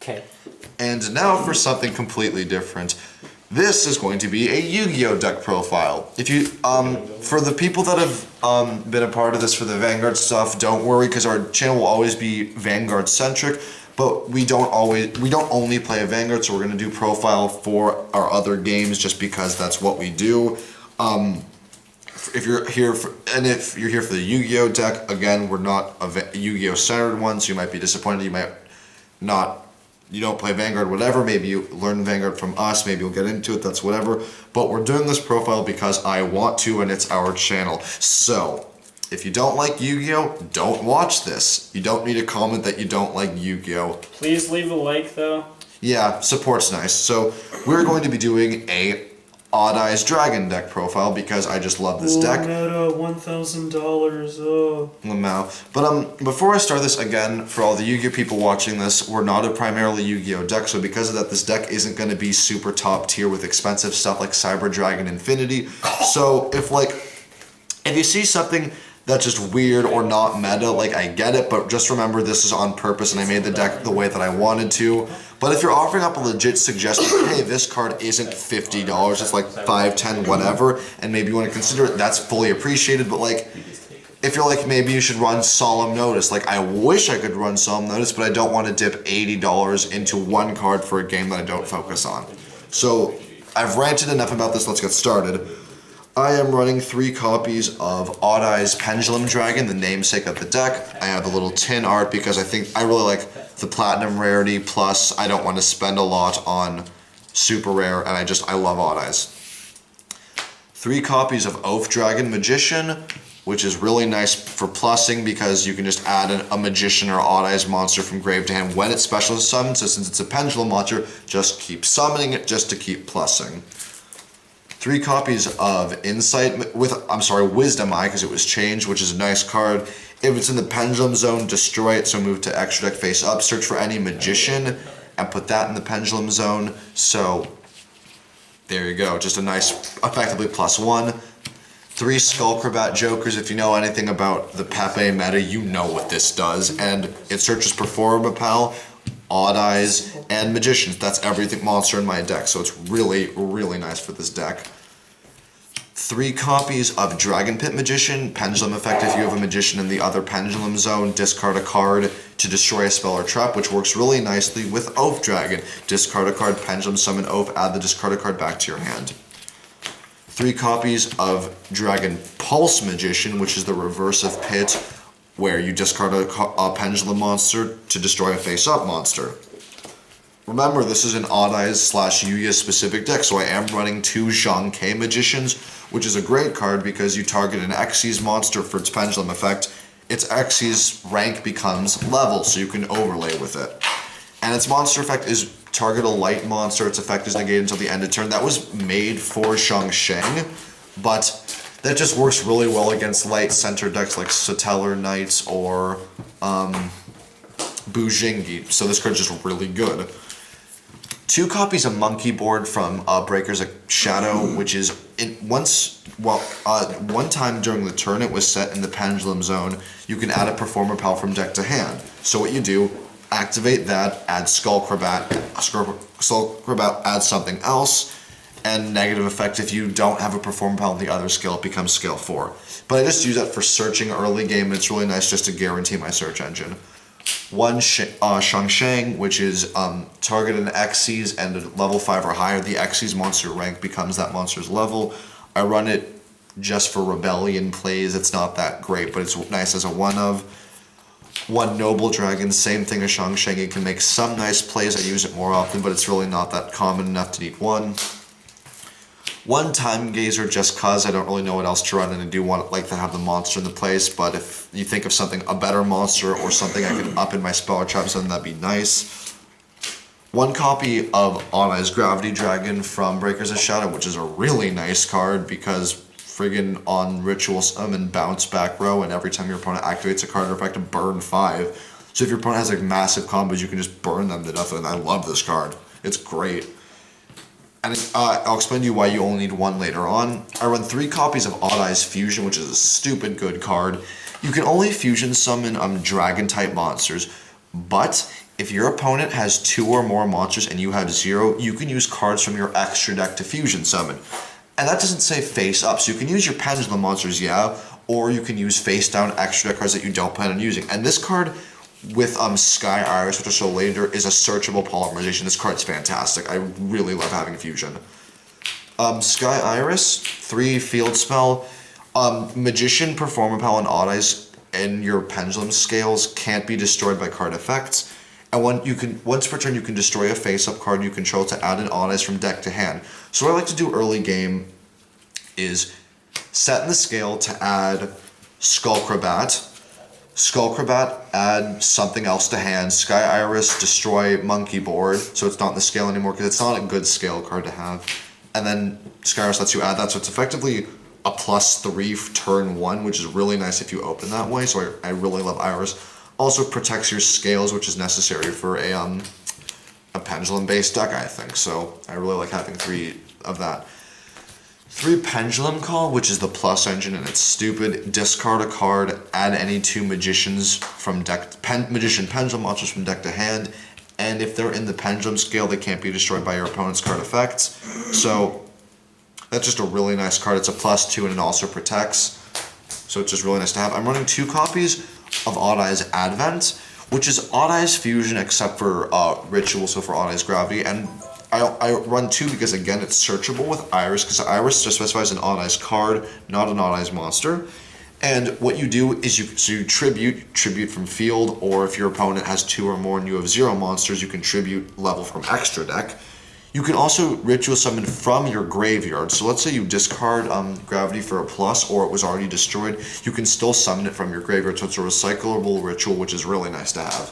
Okay. And now for something completely different. This is going to be a Yu-Gi-Oh deck profile. If you, for the people that have been a part of this for the Vanguard stuff, don't worry because our channel will always be Vanguard centric. But we don't only play a Vanguard, so we're gonna do profile for our other games just because that's what we do. If you're here for the Yu-Gi-Oh deck, again, we're not a Yu-Gi-Oh centered one, so you might be disappointed. You don't play Vanguard, whatever. Maybe you learn Vanguard from us. Maybe you'll get into it. That's whatever. But we're doing this profile because I want to, and it's our channel. So if you don't like Yu-Gi-Oh, don't watch this. You don't need to comment that you don't like Yu-Gi-Oh. Please leave a like, though. Yeah, support's nice. So we're going to be doing a Odd Eyes Dragon deck profile because I just love this deck. Meta, $1,000. Oh. Wow. But before I start this, again, for all the Yu-Gi-Oh people watching this, we're not a primarily Yu-Gi-Oh deck, so because of that, this deck isn't going to be super top tier with expensive stuff like Cyber Dragon Infinity. So if you see something that's just weird or not meta, I get it, but just remember this is on purpose and I made the deck the way that I wanted to. But if you're offering up a legit suggestion, hey, this card isn't $50, it's like $5, $10, whatever, and maybe you want to consider it, that's fully appreciated. But if you're like, maybe you should run Solemn Notice, I wish I could run Solemn Notice, but I don't want to dip $80 into one card for a game that I don't focus on. So I've ranted enough about this, let's get started. I am running 3 copies of Odd Eyes Pendulum Dragon, the namesake of the deck. I have a little tin art because I really like the platinum rarity, plus I don't want to spend a lot on super rare, and I love Odd Eyes. 3 copies of Oath Dragon Magician, which is really nice for plussing because you can just add a Magician or Odd Eyes monster from grave to hand when it's special summoned, so since it's a pendulum monster, just keep summoning it just to keep plussing. 3 copies of Wisdom Eye, because it was changed, which is a nice card. If it's in the Pendulum Zone, destroy it, so move to extra deck face up. Search for any Magician, and put that in the Pendulum Zone. So, there you go. Just a nice, effectively +1. 3 Skullcrabat Jokers. If you know anything about the Pepe meta, you know what this does. And it searches for Pal, Odd Eyes, and Magicians. That's everything monster in my deck, so it's really, really nice for this deck. 3 copies of Dragon Pit Magician, Pendulum effect. If you have a Magician in the other Pendulum Zone, discard a card to destroy a spell or trap, which works really nicely with Oath Dragon. Discard a card, Pendulum Summon Oath, add the discarded card back to your hand. 3 copies of Dragon Pulse Magician, which is the reverse of Pit, where you discard a Pendulum monster to destroy a face-up monster. Remember, this is an Odd Eyes / Yu-Gi-Oh specific deck, so I am running 2 Zhang Ke Magicians, which is a great card because you target an Xyz monster for its Pendulum effect. Its Xyz rank becomes level, so you can overlay with it. And its monster effect is target a light monster, its effect is negated until the end of turn. That was made for Shang, but that just works really well against light center decks like Satellar Knights or Bujingi, so this card's just really good. 2 copies of Monkey Board from Breakers of Shadow, which is one time during the turn it was set in the Pendulum Zone. You can add a Performer Pal from deck to hand. So what you do, activate that, add Skullcrabat, add something else, and negative effect if you don't have a Performer Pal in the other skill, it becomes skill 4. But I just use that for searching early game, and it's really nice just to guarantee my search engine. 1 Shang, which is target an Xyz and a level 5 or higher. The Xyz monster rank becomes that monster's level. I run it just for Rebellion plays. It's not that great, but it's nice as a 1 Noble Dragon, same thing as Shang. It can make some nice plays. I use it more often, but it's really not that common enough to need 1. 1 Time Gazer, just cause I don't really know what else to run, and I do like to have the monster in the place, but if you think of something, a better monster or something I can up in my spell or trap, something that'd be nice. 1 copy of Odd Eyes Gravity Dragon from Breakers of Shadow, which is a really nice card because friggin' on Ritual Summon, bounce back row, and every time your opponent activates a card or effect, burn 5. So if your opponent has massive combos, you can just burn them to death, and I love this card. It's great. And I'll explain to you why you only need 1 later on. I run 3 copies of Odd Eyes Fusion, which is a stupid good card. You can only fusion summon dragon type monsters, but if your opponent has 2 or more monsters and you have 0, you can use cards from your extra deck to fusion summon. And that doesn't say face up, so you can use your pendulum monsters, yeah, or you can use face down extra deck cards that you don't plan on using. And this card with Sky Iris, which I'll show later, is a searchable polymerization. This card's fantastic. I really love having fusion. Sky Iris, 3 field spell. Magician, Perform Repel, and Odd Eyes in your pendulum scales can't be destroyed by card effects. And once per turn you can destroy a face-up card you control to add an Odd Eyes from deck to hand. So what I like to do early game is set in the scale to add Skullcrabat. Skullcrabat, add something else to hand. Sky Iris, destroy Monkey Board, so it's not in the scale anymore because it's not a good scale card to have. And then Sky Iris lets you add that, so it's effectively a +3 turn 1, which is really nice if you open that way, so I really love Iris. Also protects your scales, which is necessary for a pendulum-based deck, I think, so I really like having 3 of that. 3 Pendulum Call, which is the plus engine, and it's stupid. Discard a card, add any 2 magicians from deck, magician pendulum monsters from deck to hand, and if they're in the pendulum scale, they can't be destroyed by your opponent's card effects. So that's just a really nice card. It's a +2 and it also protects, so it's just really nice to have. I'm running 2 copies of Odd Eyes Advent, which is Odd Eyes Fusion except for Ritual, so for Odd Eyes Gravity, and I run 2 because, again, it's searchable with Iris, because Iris just specifies an Odd Eyes card, not an Odd Eyes monster. And what you do is you tribute from field, or if your opponent has 2 or more and you have 0 monsters, you can tribute level from extra deck. You can also ritual summon from your graveyard. So let's say you discard Gravity for a plus, or it was already destroyed, you can still summon it from your graveyard, so it's a recyclable ritual, which is really nice to have.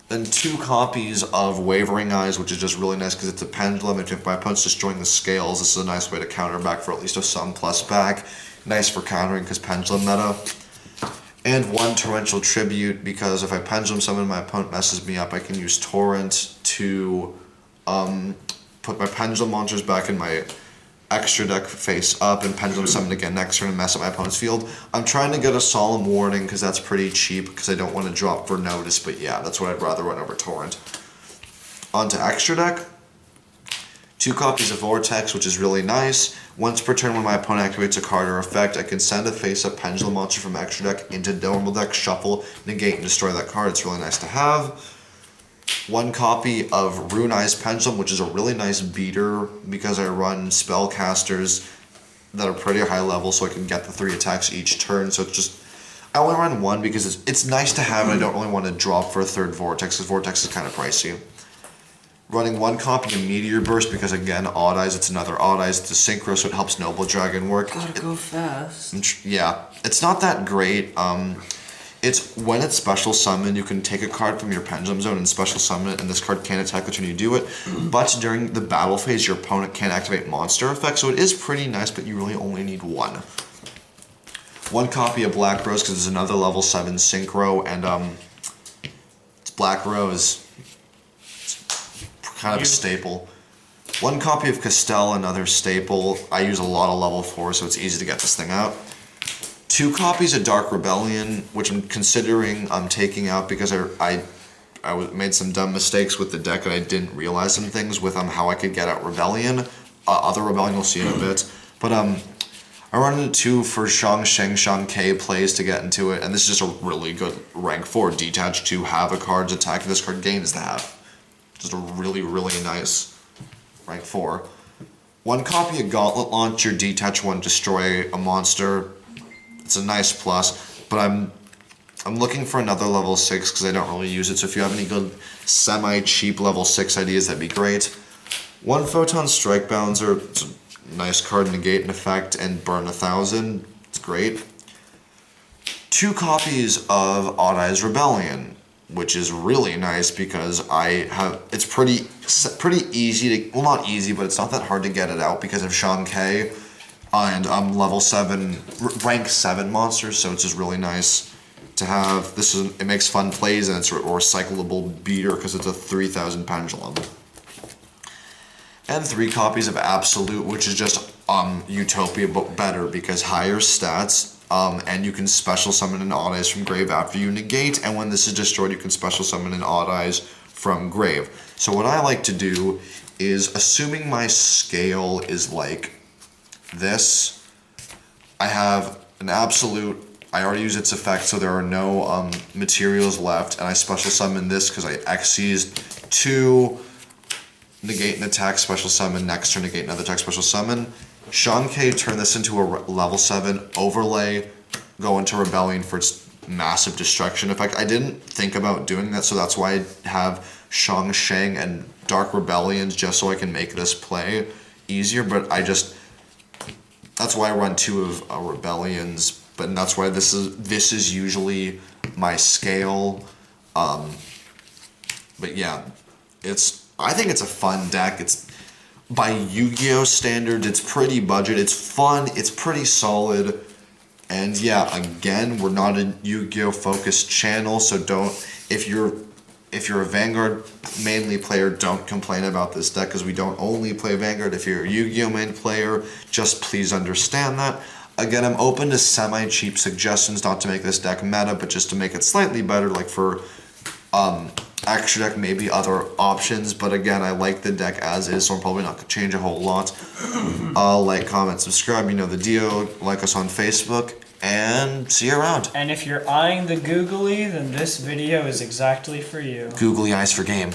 Then 2 copies of Wavering Eyes, which is just really nice because it's a pendulum, and if my opponent's destroying the scales, this is a nice way to counter back for at least a sum plus back. Nice for countering because pendulum meta. And 1 Torrential Tribute, because if I pendulum summon my opponent messes me up, I can use Torrent to put my pendulum monsters back in my extra deck face up and pendulum summon again next turn and mess up my opponent's field. I'm trying to get a Solemn Warning because that's pretty cheap because I don't want to drop for notice, but yeah, that's what I'd rather run over Torrent. On to extra deck. 2 copies of Vortex, which is really nice. Once per turn when my opponent activates a card or effect, I can send a face-up pendulum monster from extra deck into normal deck, shuffle, negate, and destroy that card. It's really nice to have. 1 copy of Rune Eyes Pendulum, which is a really nice beater because I run spellcasters that are pretty high level, so I can get the 3 attacks each turn. So it's just, I only run 1 because it's nice to have, and I don't really want to drop for a 3rd Vortex because Vortex is kind of pricey. Running 1 copy of Meteor Burst because, again, Odd Eyes, it's another Odd Eyes. It's a synchro, so it helps Noble Dragon work. Gotta go fast. Yeah, it's not that great. It's when it's special summon, you can take a card from your Pendulum Zone and special summon it, and this card can't attack the turn you do it. But during the battle phase, your opponent can't activate monster effects, so it is pretty nice, but you really only need 1. 1 copy of Black Rose because it's another level 7 synchro, and it's Black Rose. Kind of a staple. 1 copy of Castell, another staple. I use a lot of level 4, so it's easy to get this thing out. 2 copies of Dark Rebellion, which I'm considering taking out because I made some dumb mistakes with the deck and I didn't realize some things with how I could get out Rebellion. Other Rebellion you'll see in a bit. But I run into 2 for Shang K plays to get into it, and this is just a really good rank 4 detach to have a card's attack this card gains to have. Just a really, really nice rank 4. 1 copy of Gauntlet Launcher, detach 1, destroy a monster. It's a nice plus, but I'm looking for another level 6 because I don't really use it, so if you have any good semi-cheap level 6 ideas, that'd be great. 1 Photon Strike Bouncer, it's a nice card, negate an effect, and burn 1,000. It's great. 2 copies of Odd Eyes Rebellion, which is really nice because it's pretty easy to, well, not easy, but it's not that hard to get it out because of Shang K and level 7, rank 7 monsters, so it's just really nice to have. It makes fun plays, and it's a recyclable beater because it's a 3,000 pendulum. And 3 copies of Absolute, which is just Utopia, but better because higher stats, And you can special summon an Odd Eyes from grave after you negate, and when this is destroyed, you can special summon an Odd Eyes from grave. So what I like to do is, assuming my scale is like this, I have an absolute, I already used its effect, so there are no materials left, and I special summon this because I Xyz'd 2, negate an attack, special summon, next turn negate another attack, special summon. Shanke, turn this into a level 7 overlay, go into Rebellion for its massive destruction effect. I didn't think about doing that, so that's why I have Shang Sheng and Dark Rebellions, just so I can make this play easier, but that's why I run 2 of Rebellions, but that's why this is usually my scale. But yeah, I think it's a fun deck. It's, by Yu-Gi-Oh standards, it's pretty budget, it's fun, it's pretty solid, and yeah, again, we're not a Yu-Gi-Oh focused channel, so if you're a Vanguard mainly player, don't complain about this deck, because we don't only play Vanguard. If you're a Yu-Gi-Oh main player, just please understand that. Again, I'm open to semi-cheap suggestions, not to make this deck meta, but just to make it slightly better, like for extra deck, maybe other options, but again, I like the deck as is, so I'm probably not going to change a whole lot. Like, comment, subscribe, you know the deal. Like us on Facebook, and see you around. And if you're eyeing the googly, then this video is exactly for you. Googly eyes for game.